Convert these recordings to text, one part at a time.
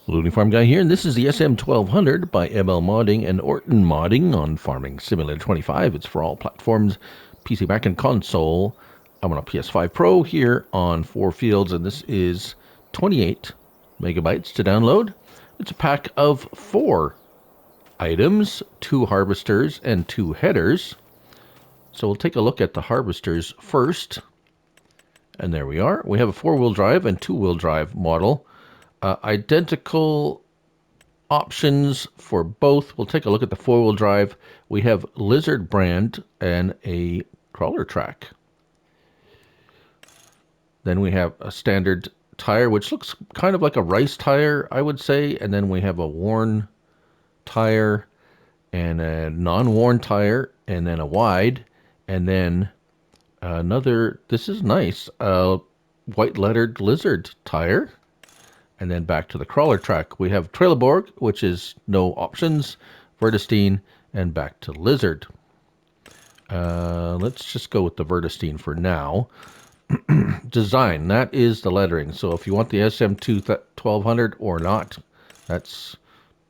Looney Farm Guy here, and this is the SM1200 by ML Modding and Ortin Modding on Farming Simulator 25. It's for all platforms, PC, Mac, and console. I'm on a PS5 Pro here on 4 fields, and this is 28 megabytes to download. It's a pack of 4 items, 2 harvesters and 2 headers. So we'll take a look at the harvesters first. And there we are. We have a 4-wheel drive and 2-wheel drive model. Identical options for both. We'll take a look at the 4-wheel drive. We have Lizard brand and a crawler track. Then we have a standard tire, which looks kind of like a rice tire, I would say. And then we have a worn tire and a non-worn tire, and then a wide, and then another, this is nice, white lettered Lizard tire. And then back to the crawler track. We have Trelleborg, which is no options, Vredestein, and back to Lizard. Let's just go with the Vredestein for now. Design, that is the lettering. So if you want the SM1200 or not, that's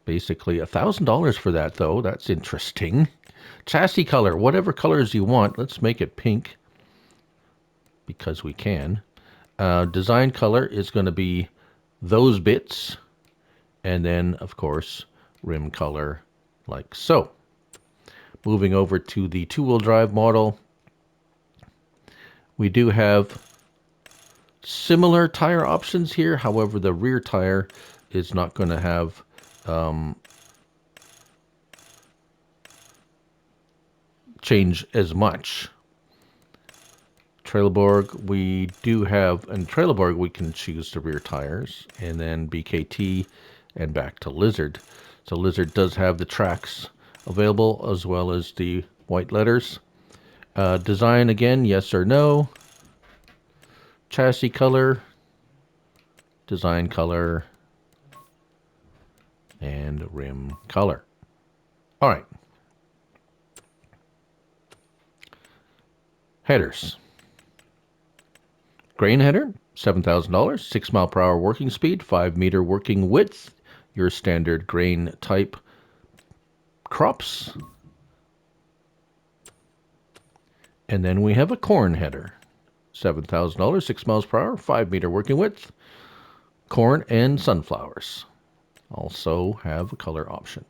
basically $1,000 for that, though. That's interesting. Chassis color, whatever colors you want. Let's make it pink because we can. Design color is going to be those bits, and then of course rim color like so. Moving over to the 2-wheel drive model, we do have similar tire options here. However, the rear tire is not going to have change as much. Trelleborg, we do have, in Trelleborg we can choose the rear tires, and then BKT and back to Lizard. So Lizard does have the tracks available as well as the white letters. Design again, yes or no. Chassis color, design color, and rim color. All right. Headers. Grain header, $7,000, 6 mile per hour working speed, 5 meter working width, your standard grain type crops. And then we have a corn header, $7,000, 6 miles per hour, 5 meter working width, corn and sunflowers. Also have a color option.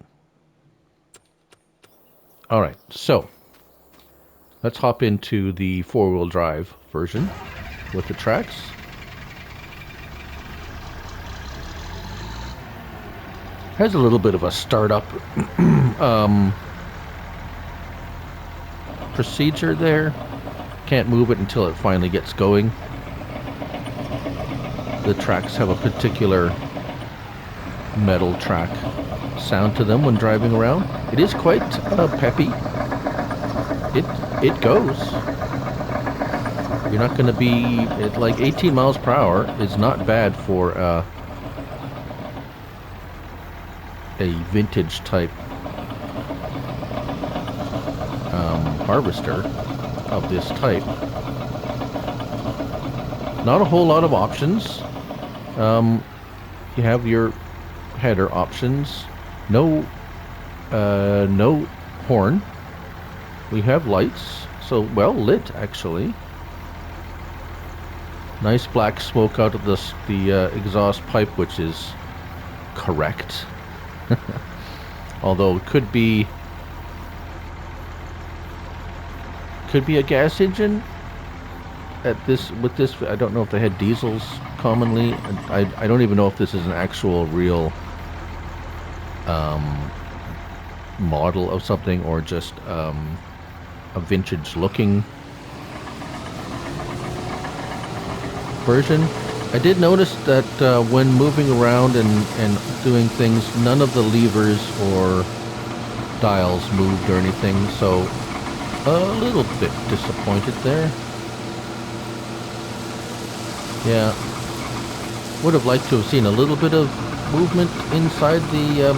All right, so let's hop into the 4-wheel drive version with the tracks. Has a little bit of a startup procedure there. Can't move it until it finally gets going. The tracks have a particular metal track sound to them when driving around. It is quite peppy. It goes. You're not going to be at like 18 miles per hour is not bad for a vintage type harvester of this type. Not a whole lot of options. You have your header options. No horn. We have lights, so well lit actually. Nice black smoke out of the exhaust pipe, which is correct. Although it could be a gas engine with this. I don't know if they had diesels commonly. I don't even know if this is an actual real model of something or just a vintage looking version. I did notice that when moving around and doing things, none of the levers or dials moved or anything, so a little bit disappointed there. Yeah, would have liked to have seen a little bit of movement inside the, I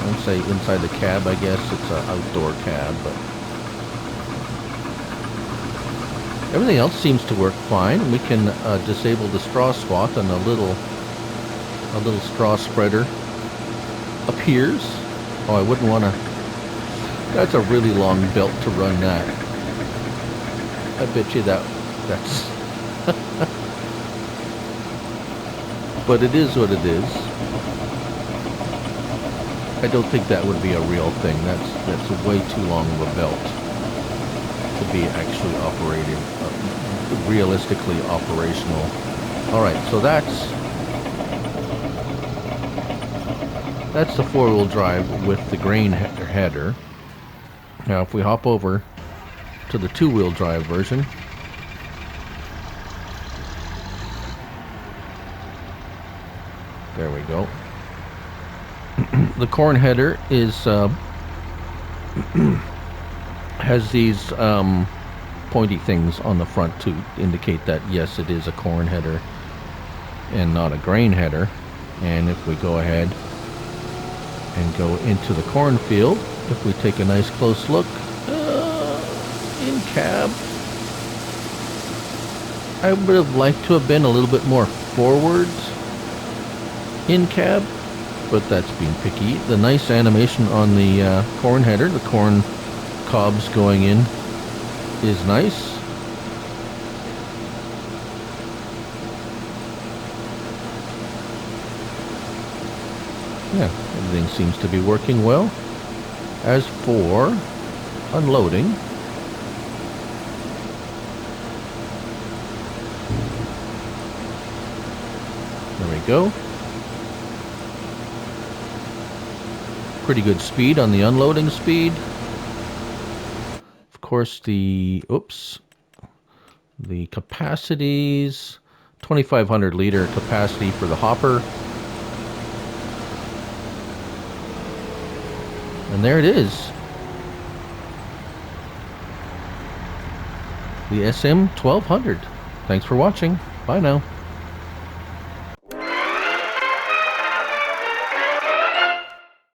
would say inside the cab, I guess. It's an outdoor cab, but everything else seems to work fine. We can disable the straw swat and a little straw spreader appears. Oh, I wouldn't want to. That's a really long belt to run that. I bet you that's. But it is what it is. I don't think that would be a real thing. That's way too long of a belt to be actually operating, realistically operational. All right, so that's the four-wheel drive with the grain header. Now, if we hop over to the two-wheel drive version, there we go. The corn header is has these pointy things on the front to indicate that yes, it is a corn header and not a grain header. And if we go ahead and go into the cornfield, if we take a nice close look in cab, I would have liked to have been a little bit more forwards in cab, but that's being picky. The nice animation on the corn header, the corn cobs going in, is nice. Yeah, everything seems to be working well. As for unloading, there we go. Pretty good speed on the unloading speed. Of course, the capacities, 2,500 liter capacity for the hopper. And there it is. The SM 1200. Thanks for watching. Bye now.